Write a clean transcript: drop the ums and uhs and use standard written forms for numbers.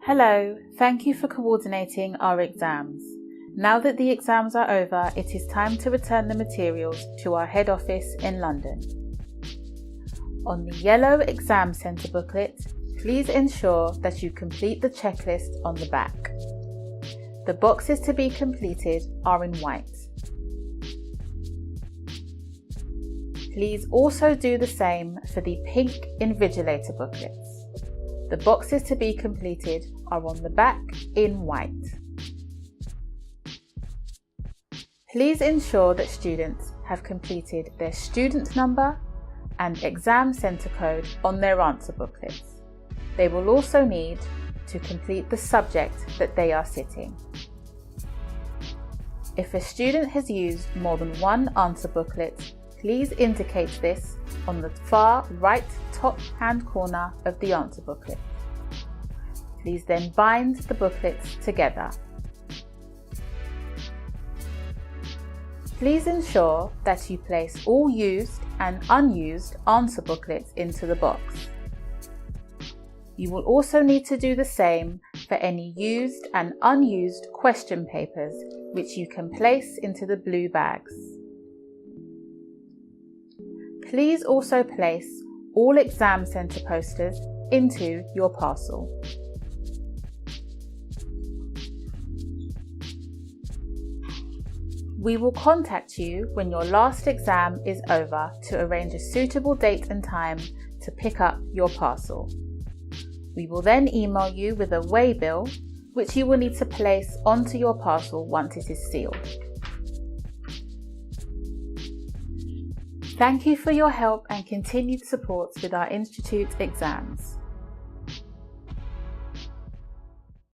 Hello, thank you for coordinating our exams. Now that the exams are over, it is time to return the materials to our head office in London. On the yellow exam centre booklet, please ensure that you complete the checklist on the back. The boxes to be completed are in white. Please also do the same for the pink invigilator booklets. The boxes to be completed are on the back in white. Please ensure that students have completed their student number and exam centre code on their answer booklets. They will also need to complete the subject that they are sitting. If a student has used more than one answer booklet, please indicate this on the far right top hand corner of the answer booklet. Please then bind the booklets together. Please ensure that you place all used and unused answer booklets into the box. You will also need to do the same for any used and unused question papers, which you can place into the blue bags. Please also place all exam centre posters into your parcel. We will contact you when your last exam is over to arrange a suitable date and time to pick up your parcel. We will then email you with a weigh bill, which you will need to place onto your parcel once it is sealed. Thank you for your help and continued support with our Institute exams.